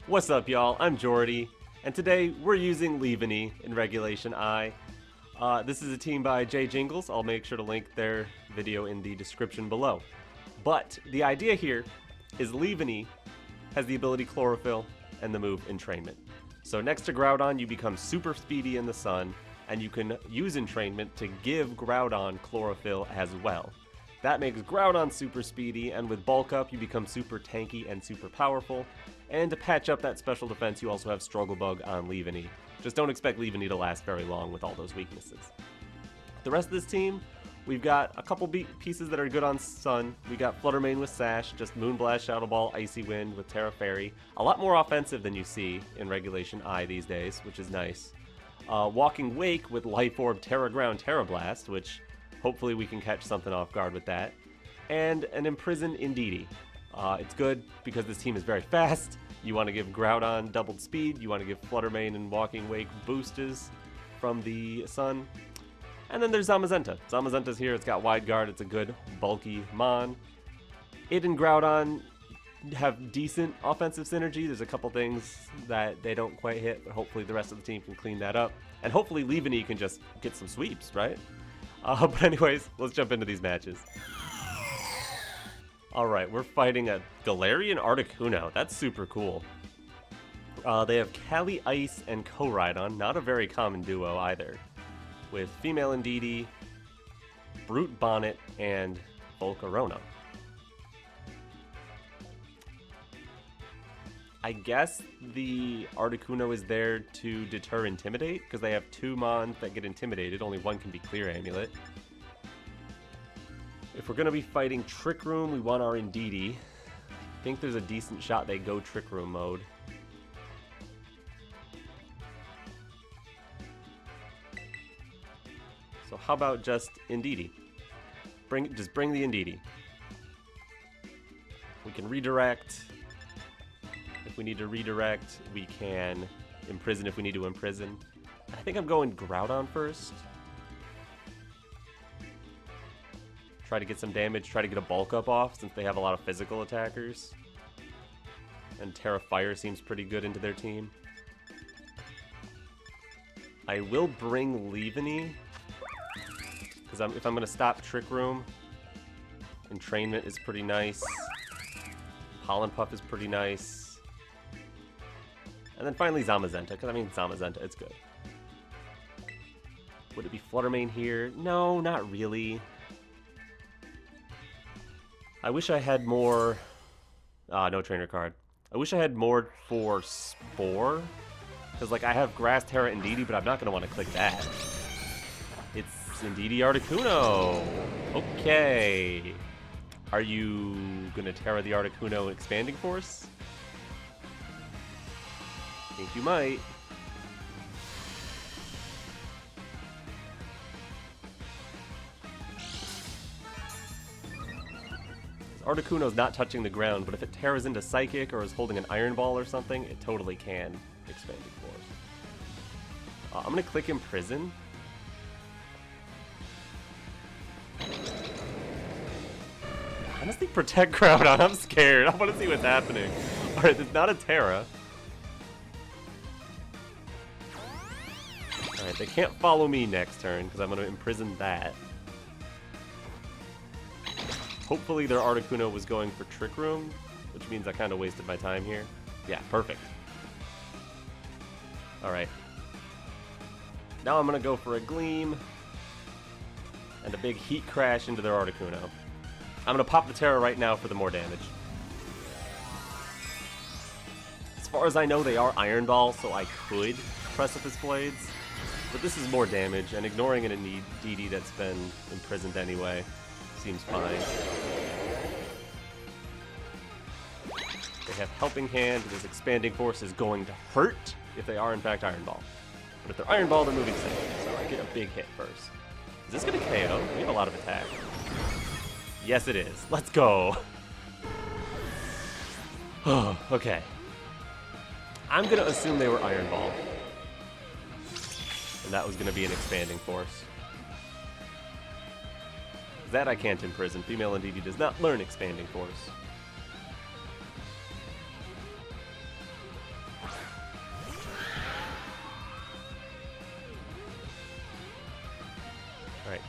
What's up, y'all? I'm Jordy, and today we're using Leavanny in Regulation I. This is a team by Jay Jingles. I'll make sure to link their video in the description below. But the idea here is Leavanny has the ability Chlorophyll and the move Entrainment. So next to Groudon, you become super speedy in the sun, and you can use Entrainment to give Groudon Chlorophyll as well. That makes Groudon super speedy, and with Bulk Up, you become super tanky and super powerful. And to patch up that special defense, you also have Struggle Bug on Leavanny. Just don't expect Leavanny to last very long with all those weaknesses. The rest of this team, we've got a couple pieces that are good on Sun. We got Flutter with Sash, just Moonblast, Shadow Ball, Icy Wind with Tera Fairy. A lot more offensive than you see in Regulation I these days, which is nice. Walking Wake with Life Orb, Tera Ground, Tera Blast, which hopefully we can catch something off guard with that. And an Imprisoned Indeedee. It's good because this team is very fast. You want to give Groudon doubled speed. You want to give Fluttermane and Walking Wake boosters from the sun. And then there's Zamazenta. Zamazenta's here. It's got Wide Guard. It's a good bulky mon. It and Groudon have decent offensive synergy. There's a couple things that they don't quite hit, but hopefully the rest of the team can clean that up. And hopefully Leavanny can just get some sweeps, right? But anyways, let's jump into these matches. Alright, we're fighting a Galarian Articuno. That's super cool. They have Cali Ice and Groudon, not a very common duo either. With Female Indeedee, Brute Bonnet, and Volcarona. I guess the Articuno is there to deter Intimidate, because they have two mons that get intimidated. Only one can be Clear Amulet. If we're going to be fighting Trick Room, we want our Indeedee. I think there's a decent shot they go Trick Room mode. So how about just Indeedee? Just bring the Indeedee. We can redirect. If we need to redirect, we can imprison if we need to imprison. I think I'm going Groudon first. Try to get some damage, try to get a Bulk Up off since they have a lot of physical attackers. And Tera Fire seems pretty good into their team. I will bring Leavanny, because if I'm going to stop Trick Room, Entrainment is pretty nice. Pollen Puff is pretty nice. And then finally Zamazenta, because I mean Zamazenta, it's good. Would it be Fluttermane here? No, not really. I wish I had more... no trainer card. I wish I had more for Spore. Because, like, I have Grass, Tera, Indeedee, but I'm not going to want to click that. It's Indeedee Articuno. Okay. Are you going to Tera the Articuno Expanding Force? I think you might. Articuno's not touching the ground, but if it tears into Psychic or is holding an Iron Ball or something, it totally can Expanding Force. I'm going to click Imprison. Honestly, protect Groudon. I'm scared. I want to see what's happening. Alright, there's not a Tera. Alright, they can't follow me next turn because I'm going to imprison that. Hopefully their Articuno was going for Trick Room, which means I kind of wasted my time here. Yeah, perfect. Alright. Now I'm going to go for a Gleam and a big Heat Crash into their Articuno. I'm going to pop the Tera right now for the more damage. As far as I know, they are Iron Ball, so I could Precipice Blades. But this is more damage, and ignoring an Indeedee that's been imprisoned anyway seems fine. They have Helping Hand. This Expanding Force is going to hurt if they are in fact Iron Ball. But if they're Iron Ball, they're moving safe. So I get a big hit first. Is this going to KO? We have a lot of attack. Yes, it is. Let's go. Oh, okay. I'm going to assume they were Iron Ball. And that was going to be an Expanding Force. That I can't imprison. Female Indeedee does not learn Expanding Force.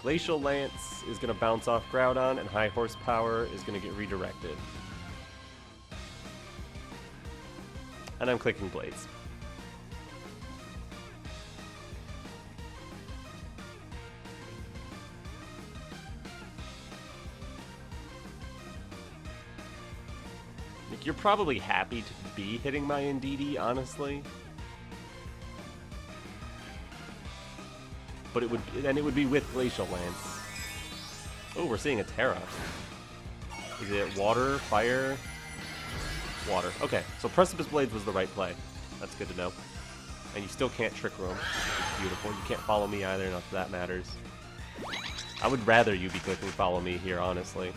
Glacial Lance is going to bounce off Groudon, and High Horsepower is going to get redirected. And I'm clicking Blades. Like, you're probably happy to be hitting my Indeedee, honestly. But it would be with Glacial Lance. Oh, we're seeing a Tera. Is it water, fire? Water. Okay, so Precipice Blades was the right play. That's good to know. And you still can't Trick Room, which is beautiful. You can't follow me either, not that that matters. I would rather you be clicking follow me here, honestly.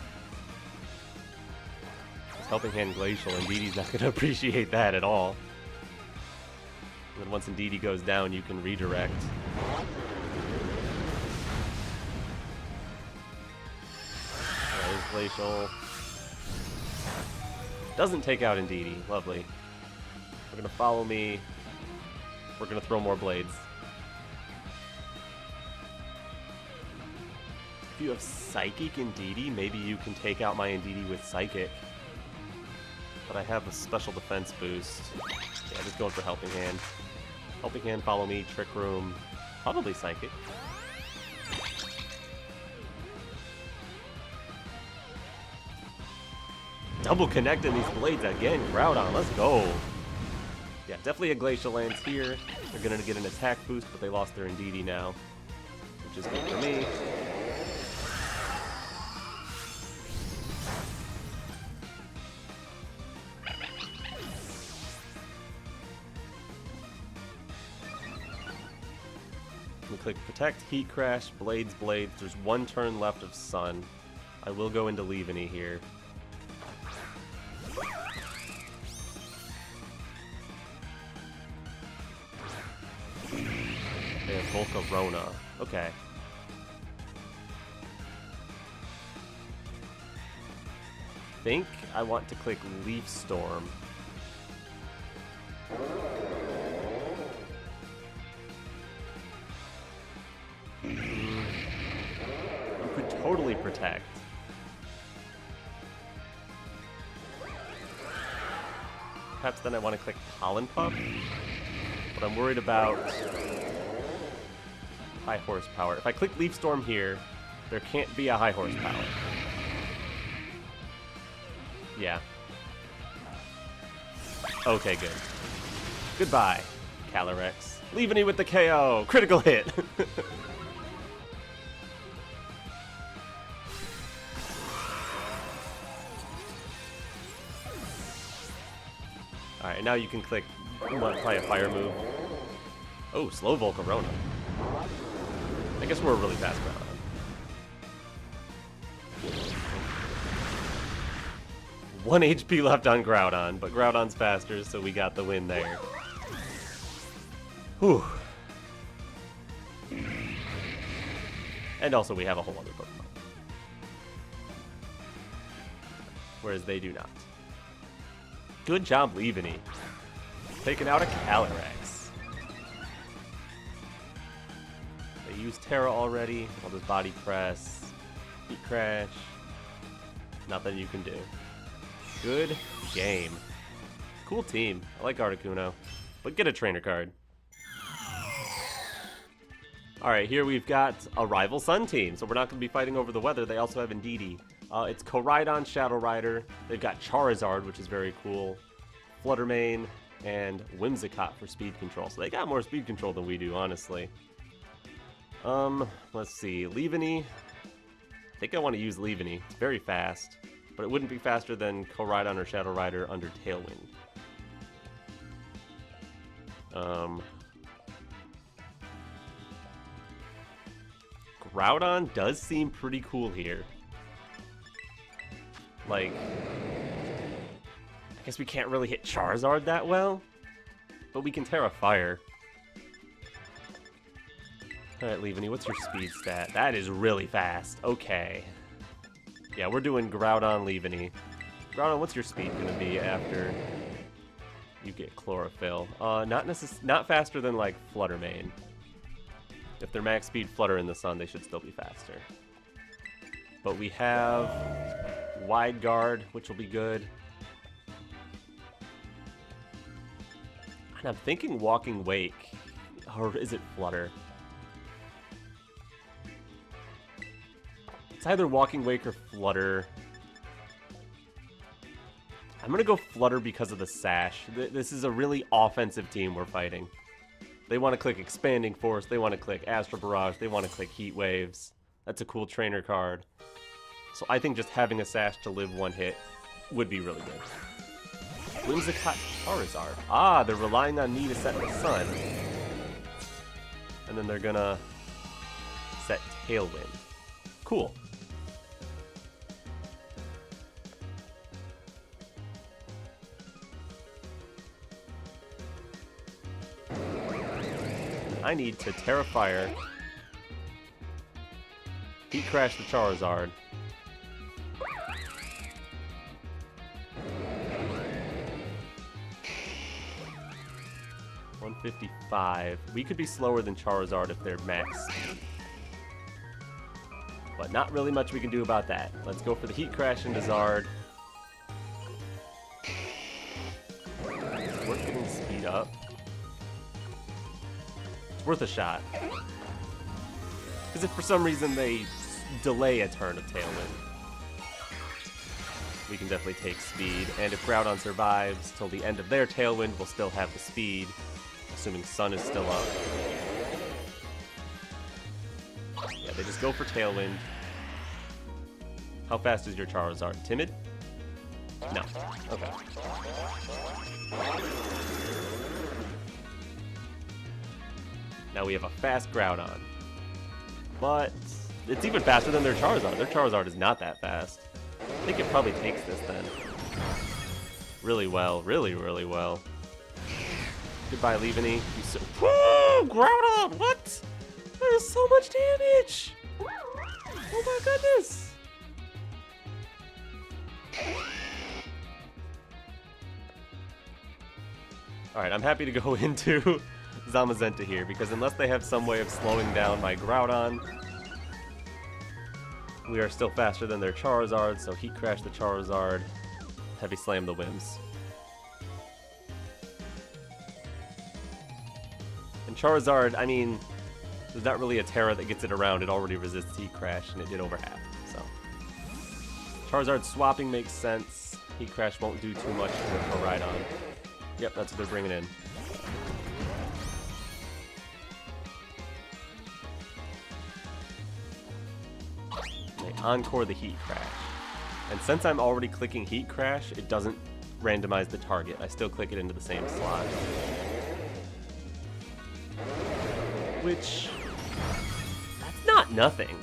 This Helping Hand Glacial, Indeedee's not going to appreciate that at all. And then once Indeedee goes down, you can redirect. Glacial. Doesn't take out Indeedee. Lovely. We're going to follow me. We're going to throw more blades. If you have Psychic Indeedee, maybe you can take out my Indeedee with Psychic. But I have a special defense boost. Yeah, just going for Helping Hand. Helping Hand, follow me, Trick Room. Probably Psychic. Double connecting these blades again. Groudon, let's go. Yeah, definitely a Glacial Lance here. They're going to get an attack boost, but they lost their Indeedee now, which is good for me. We click Protect, Heat Crash, Blades, Blades. There's one turn left of Sun. I will go into Leavanny here. Volcarona. Okay. I think I want to click Leaf Storm. You could totally Protect. Perhaps then I want to click Pollen Puff, but I'm worried about High Horsepower. If I click Leaf Storm here, there can't be a High Horsepower. Yeah. Okay, good. Goodbye, Calyrex. Leavanny with the KO! Critical hit! Alright, now you can click, probably a fire move. Oh, slow Volcarona. I guess we're a really fast Groudon. One HP left on Groudon, but Groudon's faster, so we got the win there. Whew. And also we have a whole other Pokemon. Whereas they do not. Good job, Leavanny. Taking out a Calyrex. They used Tera already. I'll just Body Press. Heat Crash. Nothing you can do. Good game. Cool team. I like Articuno. But get a trainer card. Alright, here we've got a rival Sun team. So we're not going to be fighting over the weather. They also have Indeedee. It's Koraidon, Shadow Rider. They've got Charizard, which is very cool. Fluttermane, and Whimsicott for speed control. So they got more speed control than we do, honestly. Let's see. Leavanny. I think I want to use Leavanny. It's very fast, but it wouldn't be faster than Koraidon or Shadow Rider under Tailwind. Groudon does seem pretty cool here. Like, I guess we can't really hit Charizard that well, but we can Tera Fire. Alright, Leavanny, what's your speed stat? That is really fast. Okay. Yeah, we're doing Groudon, Leavanny. Groudon, what's your speed gonna be after you get Chlorophyll? Not faster than, like, Fluttermane. If they're max speed Flutter in the sun, they should still be faster. But we have Wide Guard, which will be good. And I'm thinking Walking Wake. Or is it Flutter? It's either Walking Wake or Flutter. I'm going to go Flutter because of the Sash. This is a really offensive team we're fighting. They want to click Expanding Force. They want to click Astral Barrage. They want to click Heat Waves. That's a cool trainer card. So I think just having a Sash to live one hit would be really good. Whimsicott Charizard. Ah, they're relying on me to set the sun. And then they're going to set Tailwind. Cool. I need to Tera Fire, Heat Crash the Charizard, $155. We could be slower than Charizard if they're max speed. But not really much we can do about that. Let's go for the Heat Crash into Zard. It's worth getting speed up. Worth a shot. Because if for some reason they delay a turn of Tailwind, we can definitely take speed. And if Groudon survives till the end of their Tailwind, we'll still have the speed, assuming Sun is still up. Yeah, they just go for Tailwind. How fast is your Charizard? Timid? No. Okay. Now we have a fast Groudon. But it's even faster than their Charizard. Their Charizard is not that fast. I think it probably takes this then. Really well. Really, really well. Goodbye, Leavanny. You so... Whoa! Groudon! What? That is so much damage! Oh my goodness! Alright, I'm happy to go into Zamazenta here, because unless they have some way of slowing down my Groudon, we are still faster than their Charizard, so Heat Crash the Charizard, Heavy Slam the Whims. And Charizard, I mean, there's not really a Tera that gets it around. It already resists Heat Crash, and it did over half, so. Charizard swapping makes sense. Heat Crash won't do too much to Groudon. Yep, that's what they're bringing in. They encore the Heat Crash. And since I'm already clicking Heat Crash, it doesn't randomize the target. I still click it into the same slot. Which... that's not nothing.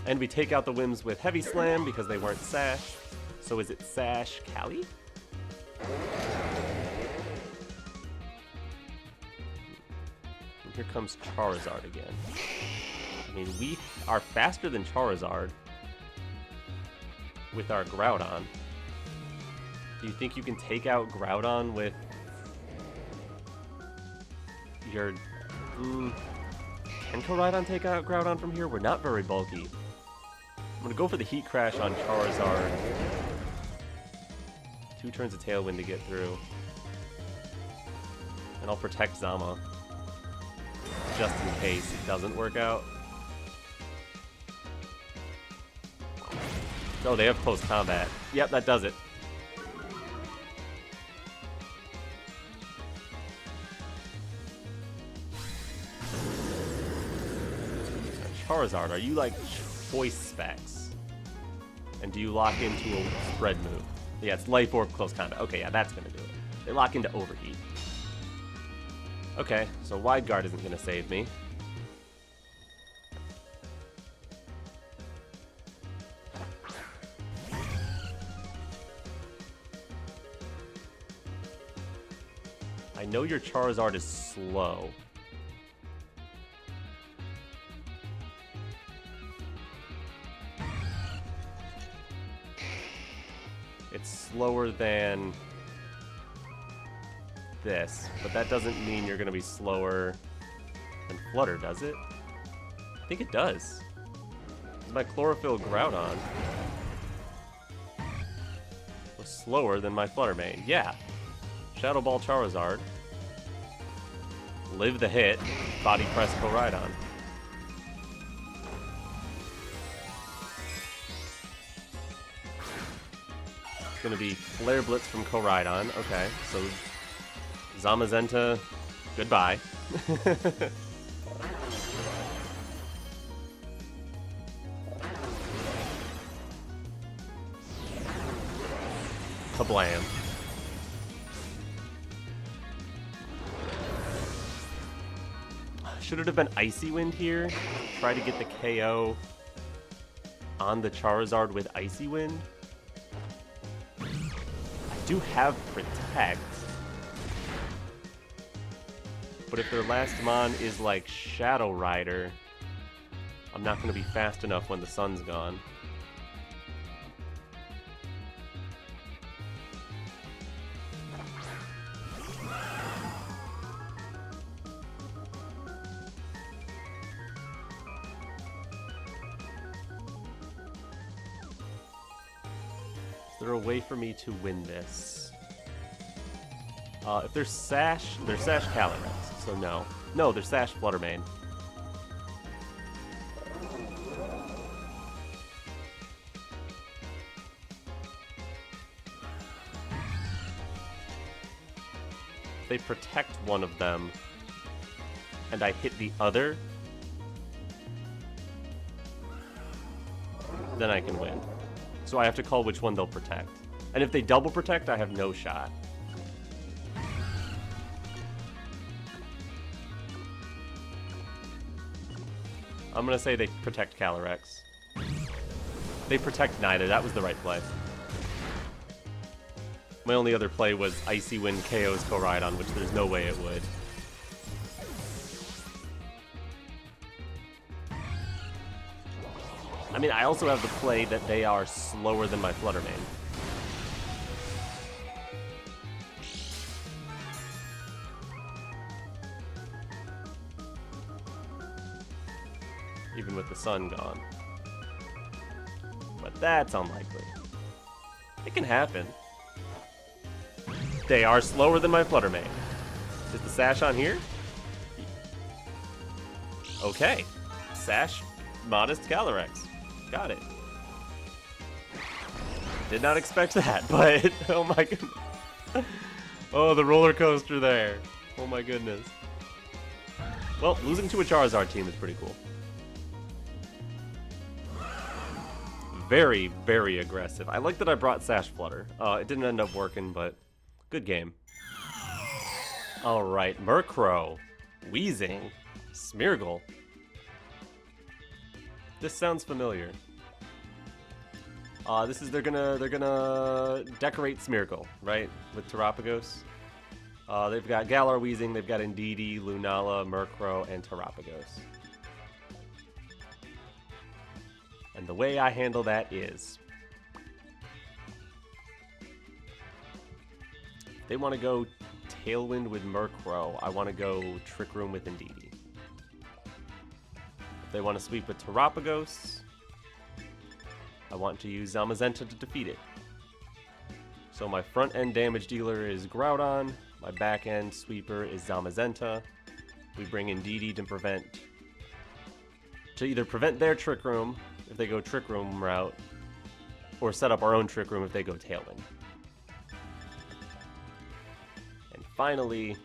And we take out the Whims with Heavy Slam because they weren't Sash. So is it Sash Cali? And here comes Charizard again. I mean, we are faster than Charizard with our Groudon. Do you think you can take out Groudon with your... Can Groudon take out Groudon from here? We're not very bulky. I'm gonna go for the Heat Crash on Charizard. 2 turns of Tailwind to get through. And I'll protect Zama. Just in case it doesn't work out. Oh, they have close combat. Yep, that does it. Charizard, are you like choice specs? And do you lock into a spread move? Yeah, it's Life Orb close combat. Okay, yeah, that's gonna do it. They lock into Overheat. Okay, so Wide Guard isn't gonna save me. I know your Charizard is slow. It's slower than this, but that doesn't mean you're going to be slower than Flutter, does it? I think it does. Is my Chlorophyll Groudon was slower than my Flutter main? Yeah. Shadow Ball Charizard. Live the hit. Body Press Groudon. It's gonna be Flare Blitz from Groudon. Okay, so Zamazenta, goodbye. Kablam. Should it have been Icy Wind here? Try to get the KO on the Charizard with Icy Wind? I do have Protect. But if their last mon is like Shadow Rider, I'm not going to be fast enough when the sun's gone. Is there a way for me to win this? If there's Sash Calyrex, so no. No, there's Sash Flutter main. If they protect one of them, and I hit the other, then I can win. So I have to call which one they'll protect. And if they double protect, I have no shot. I'm gonna say they protect Calyrex. They protect neither. That was the right play. My only other play was Icy Wind KO's Groudon, which there's no way it would. I mean, I also have the play that they are slower than my Flutter main. Even with the sun gone. But that's unlikely. It can happen. They are slower than my Flutter main. Is the Sash on here? Okay. Sash, modest Calyrex. Got it. Did not expect that, but oh my goodness. Oh, the roller coaster there. Oh my goodness. Well, losing to a Charizard team is pretty cool. Very, very aggressive. I like that I brought Sash Flutter. It didn't end up working, but good game. Alright, Murkrow, Weezing, Smeargle. This sounds familiar. They're gonna decorate Smeargle, right? With Terapagos. They've got Galar, Weezing, they've got Indeedee, Lunala, Murkrow, and Terapagos. And the way I handle that is, if they want to go Tailwind with Murkrow, I want to go Trick Room with Indeedee. If they want to sweep with Terapagos, I want to use Zamazenta to defeat it. So my front end damage dealer is Groudon, my back end sweeper is Zamazenta. We bring Indeedee to either prevent their Trick Room if they go Trick Room route, or set up our own Trick Room if they go Tailwind. And finally,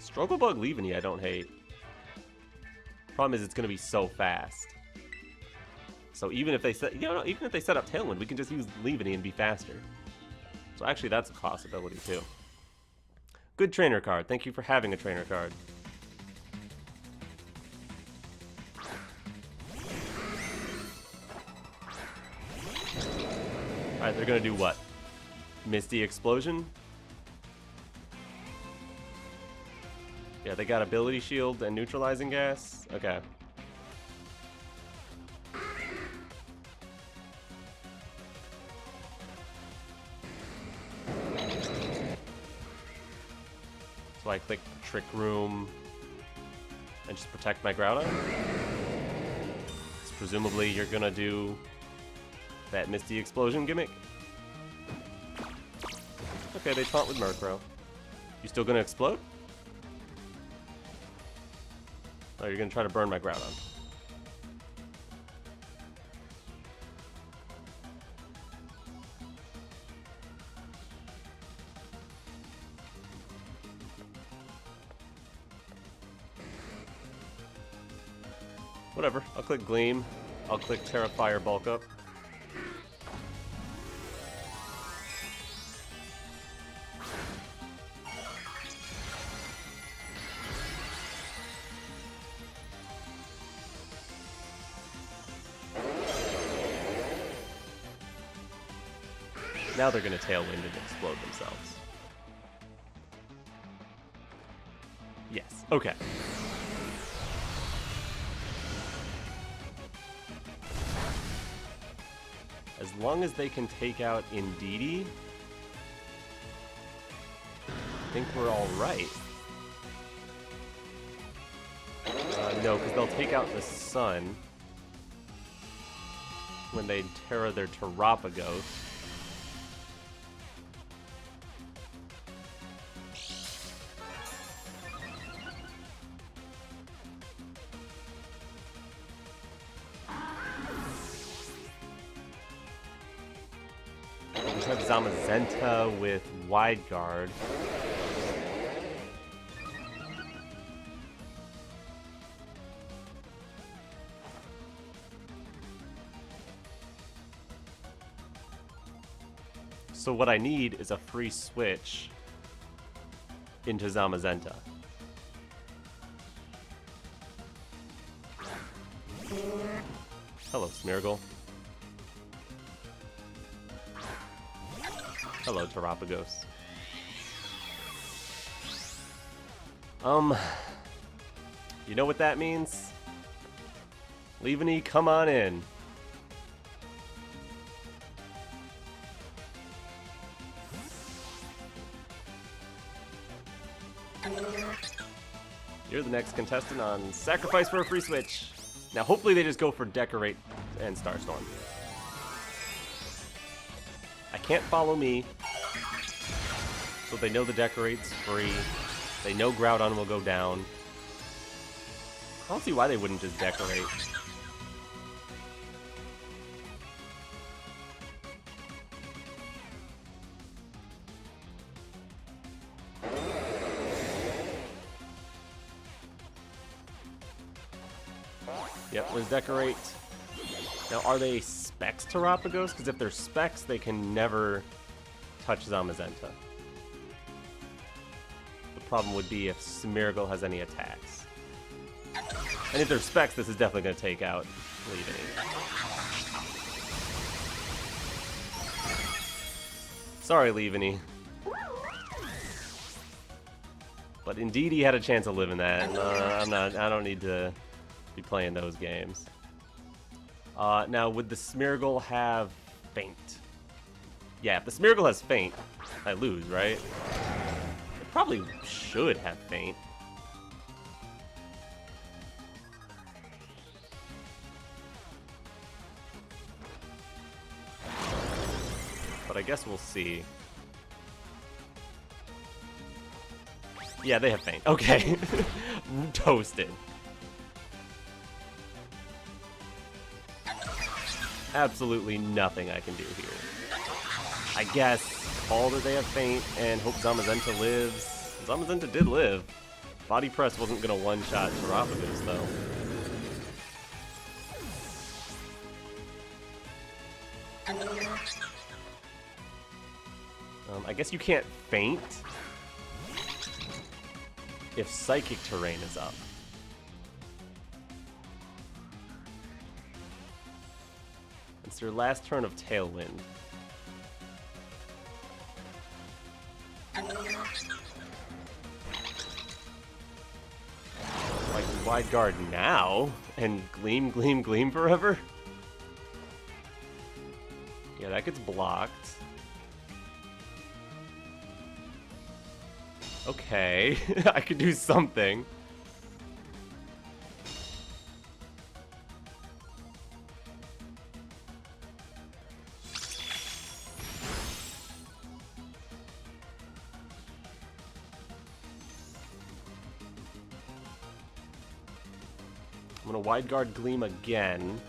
Struggle Bug Leavanny I don't hate. Problem is it's gonna be so fast. So even if they set, even if they set up Tailwind, we can just use Leavanny and be faster. So actually that's a possibility too. Good trainer card. Thank you for having a trainer card. Alright, they're gonna do what? Misty Explosion? Yeah, they got Ability Shield and Neutralizing Gas? Okay. So I click Trick Room and just protect my Groudon. So presumably you're gonna do that Misty Explosion gimmick. Okay, they taunt with Murkrow. You still gonna explode? Oh, you're gonna try to burn my Groudon. Whatever, I'll click Gleam. I'll click Tera Fire Bulk Up. Now they're going to Tailwind and explode themselves. Yes, okay. As long as they can take out Indeedee, I think we're all right. No, because they'll take out the Sun when they Tera their Terapagos. We have Zamazenta with Wide Guard. So what I need is a free switch into Zamazenta. Hello, Smeargle. Hello, Terapagos. You know what that means? Leavanny, come on in. You're the next contestant on Sacrifice for a Free Switch. Now, hopefully they just go for Decorate and Starstorm. I can't follow me, so they know the Decorate's free. They know Groudon will go down. I don't see why they wouldn't just Decorate. Yep, let's Decorate. Now, are they Specs Terapagos? Because if they're Specs, they can never touch Zamazenta. The problem would be if Smeargle has any attacks. And if they're Specs, this is definitely going to take out Leavanny. Sorry, Leavanny. But Indeedee had a chance of living that. I don't need to be playing those games. Now, would the Smeargle have Faint? Yeah, if the Smeargle has Faint, I lose, right? It probably should have Faint. But I guess we'll see. Yeah, they have Faint. Okay. Toasted. Absolutely nothing I can do here. I guess all that they have Faint and hope Zamazenta lives. Zamazenta did live. Body Press wasn't going to one-shot Terapagos, though. I guess you can't Faint if Psychic Terrain is up. It's your last turn of Tailwind. Like Wide Guard now and Gleam, Gleam, Gleam forever? Yeah, that gets blocked. Okay, I could do something. I'm gonna Wide Guard Gleam again.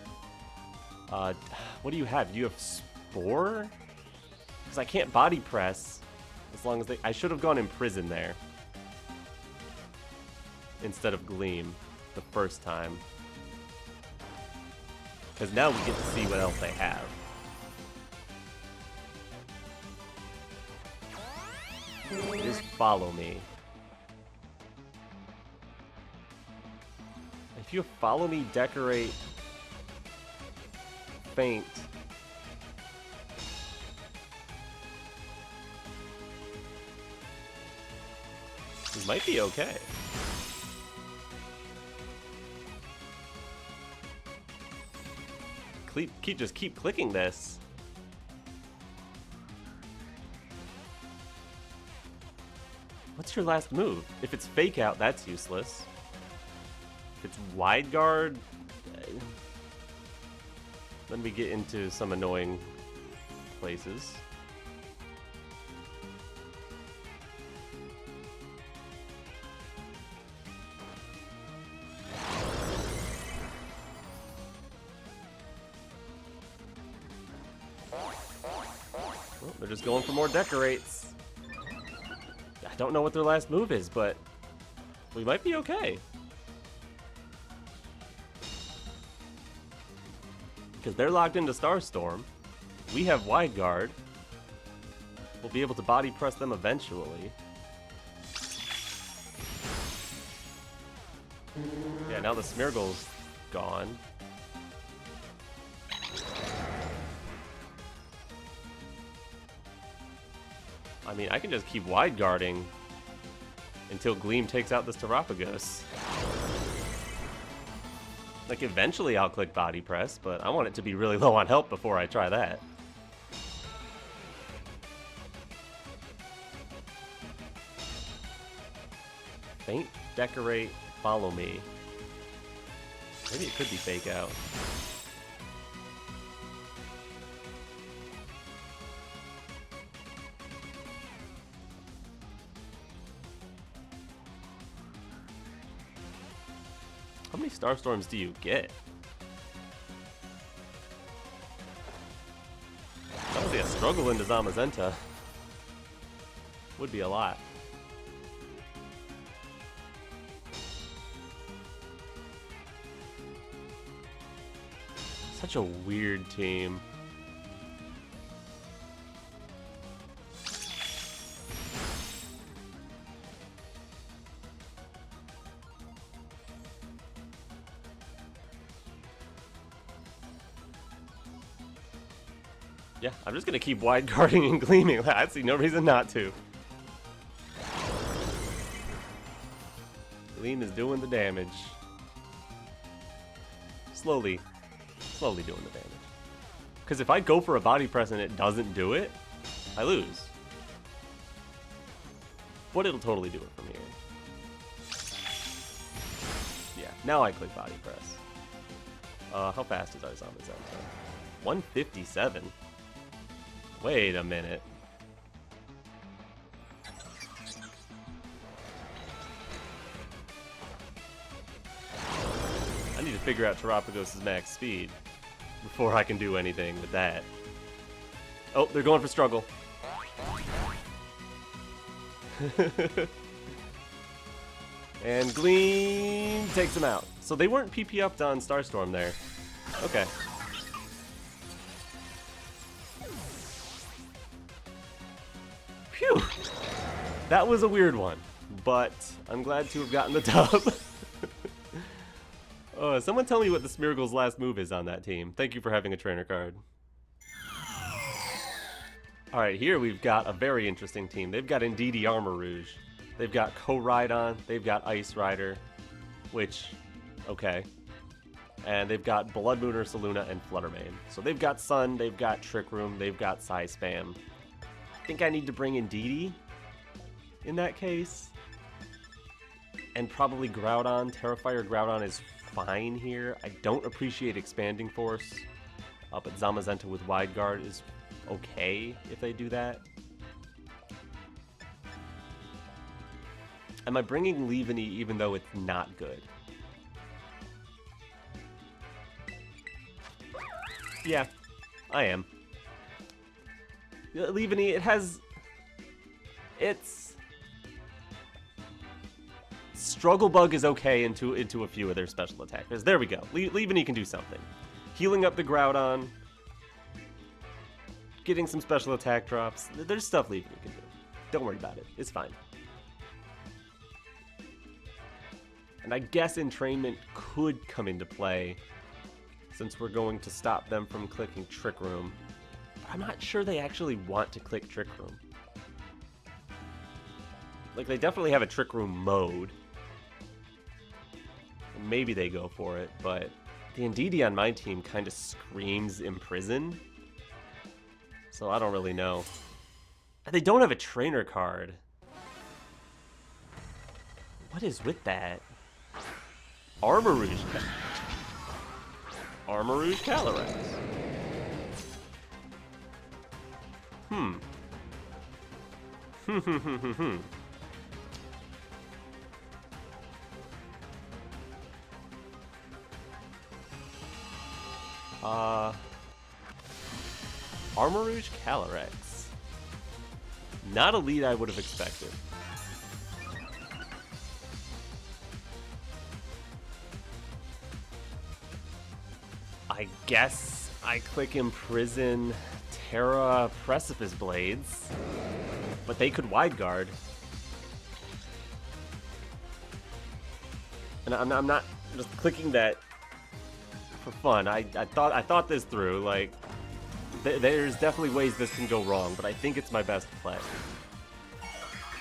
What do you have? Do you have Spore? Because I can't Body Press as long as they... I should have gone Imprison there instead of Gleam the first time. Because now we get to see what else they have. Just follow me. If you follow me, decorate, faint. This might be okay. Just keep clicking this. What's your last move? If it's Fake Out, that's useless. If it's Wide Guard, then we get into some annoying places. Well, they're just going for more decorates. I don't know what their last move is, but we might be okay. Because they're locked into Starstorm. We have Wide Guard. We'll be able to Body Press them eventually. Yeah, now the Smeargle's gone. I mean, I can just keep Wide Guarding until Gleam takes out this Terapagos. Like, eventually I'll click Body Press, but I want it to be really low on health before I try that. Faint, Decorate, Follow Me. Maybe it could be Fake Out. How many Starstorms do you get? Honestly, a struggle into Zamazenta would be a lot. Such a weird team. Yeah, I'm just gonna keep Wide Guarding and Gleaming. I see no reason not to. Gleam is doing the damage. Slowly doing the damage. Because if I go for a Body Press and it doesn't do it, I lose. But it'll totally do it from here. Yeah, now I click Body Press. How fast is our Zamazenta? 157. Wait a minute. I need to figure out Terapagos' max speed before I can do anything with that. Oh, they're going for struggle. And Gleam takes him out. So they weren't PP upped on Starstorm there. Okay. Phew! That was a weird one, but I'm glad to have gotten the dub. Someone tell me what the Smeargle's last move is on that team. Thank you for having a trainer card. Alright, here we've got a very interesting team. They've got Indeedee Armor Rouge. They've got Groudon. They've got Ice Rider, which, okay. And they've got Blood Moon, Ursaluna, and Fluttermane. So they've got Sun, they've got Trick Room, they've got Psy Spam. I think I need to bring Indeedee. in that case. And probably Groudon. Terrifier Groudon is fine here. I don't appreciate Expanding Force, but Zamazenta with Wide Guard is okay if they do that. Am I bringing Leavanny even though it's not good? Yeah, I am. Leavanny, it's... Struggle Bug is okay into a few of their special attackers. There we go. Leavanny can do something. Healing up the Groudon. Getting some special attack drops. There's stuff Leavanny can do. Don't worry about it. It's fine. And I guess Entrainment could come into play since we're going to stop them from clicking Trick Room. But I'm not sure they actually want to click Trick Room. Like, they definitely have a Trick Room mode. And maybe they go for it, but the Indeedee on my team kind of screams Imprison. So I don't really know. And they don't have a trainer card. What is with that? Armarouge Calyrex. Armarouge Calyrex. Not a lead I would have expected. I guess I click Imprison Tera Precipice Blades, but they could Wide Guard. And I'm not just clicking that for fun. I thought this through. Like, there's definitely ways this can go wrong, but I think it's my best play.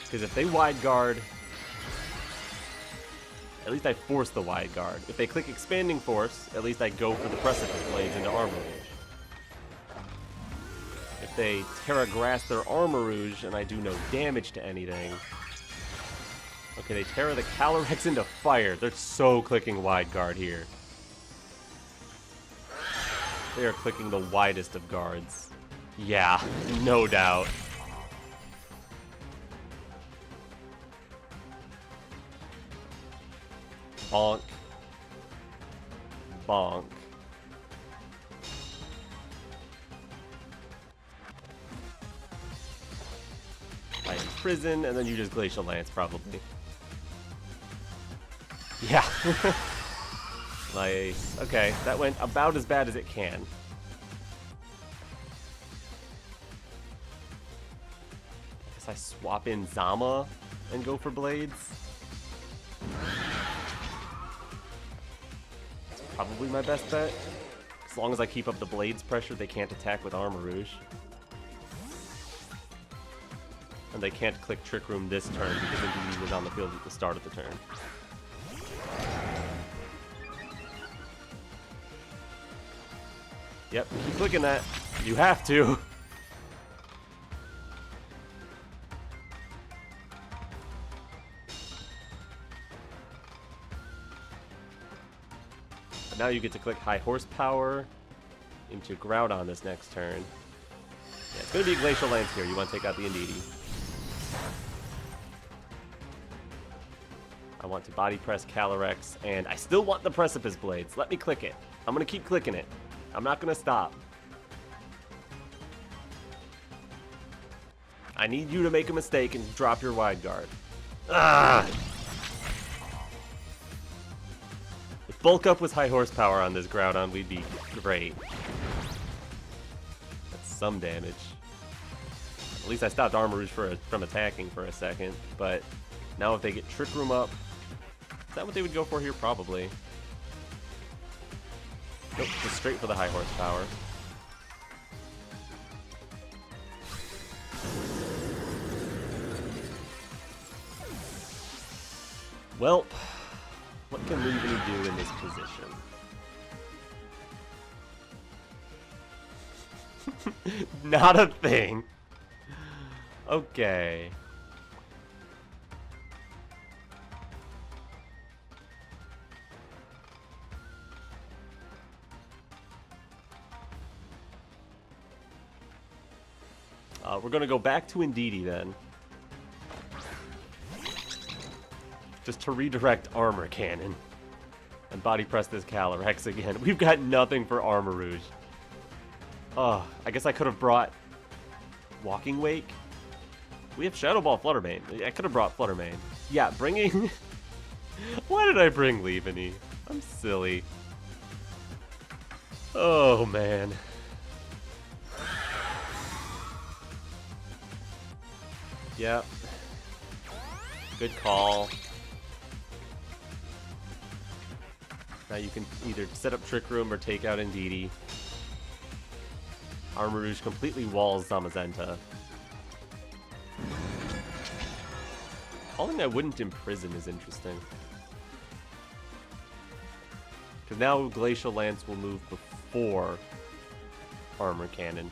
Because if they Wide Guard, at least I force the Wide Guard. If they click Expanding Force, at least I go for the Precipice Blades into Armarouge. If they Terra Grass their Armarouge and I do no damage to anything... Okay, they Terra the Calyrex into Fire. They're so clicking Wide Guard here. They are clicking the widest of guards. Yeah, no doubt. Bonk. Bonk. I Imprison, and then you just Glacial Lance, probably. Yeah. Nice. Okay, that went about as bad as it can. Guess I swap in Zama and go for Blades. It's probably my best bet. As long as I keep up the Blades pressure, they can't attack with Armarouge. And they can't click Trick Room this turn because Indeedee was on the field at the start of the turn. Yep, keep clicking that. You have to. But now you get to click High Horsepower into Groudon this next turn. Yeah, it's going to be a Glacial Lance here. You want to take out the Indeedee. I want to Body Press Calyrex, and I still want the Precipice Blades. Let me click it. I'm going to keep clicking it. I'm not going to stop. I need you to make a mistake and drop your Wide Guard. Ah! If Bulk Up was High Horsepower on this Groudon, we'd be great. That's some damage. At least I stopped Armarouge from attacking for a second, but now if they get Trick Room up, is that what they would go for here? Probably. Nope, just straight for the High Horsepower. Well, what can Leavanny do in this position? Not a thing. Okay. We're going to go back to Indeedee then. Just to redirect Armor Cannon. And body press this Calyrex again. We've got nothing for Armarouge. Oh, I guess I could have brought Walking Wake. We have Shadow Ball Fluttermane. I could have brought Fluttermane. Yeah, bringing... Why did I bring Leavanny? I'm silly. Oh, man. Yep. Good call. Now you can either set up Trick Room or take out Indeedee. Armarouge completely walls Zamazenta. Calling I wouldn't imprison is interesting. Because now Glacial Lance will move before Armor Cannon.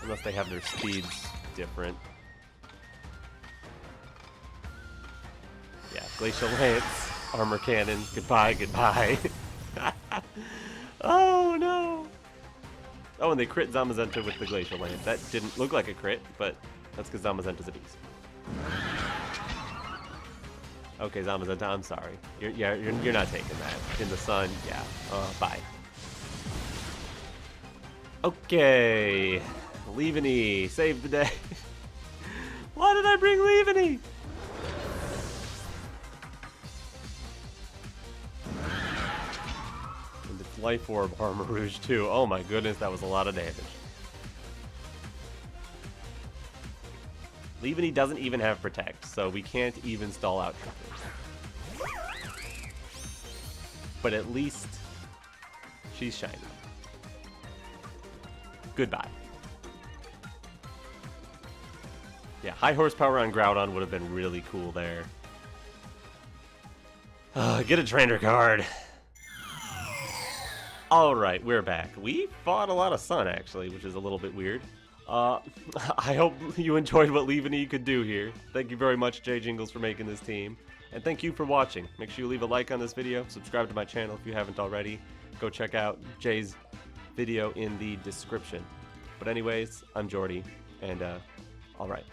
Unless they have their speeds different. Yeah, Glacial Lance, Armor Cannon, goodbye, goodbye. Oh no! Oh, and they crit Zamazenta with the Glacial Lance. That didn't look like a crit, but that's because Zamazenta's a beast. Okay, Zamazenta, I'm sorry. You're not taking that. In the sun, yeah. Bye. Okay. Leavanny, save the day. Why did I bring Leavanny? And it's Life Orb Armarouge too. Oh my goodness, that was a lot of damage. Leavanny doesn't even have Protect, so we can't even stall out Trick. But at least she's shiny. Goodbye. Yeah, high horsepower on Groudon would have been really cool there. Get a trainer card. Alright, we're back. We fought a lot of Sun, actually, which is a little bit weird. I hope you enjoyed what Leavanny could do here. Thank you very much, J Jingles, for making this team. And thank you for watching. Make sure you leave a like on this video, subscribe to my channel if you haven't already. Go check out Jay's video in the description. But anyways, I'm Jordy, and alright.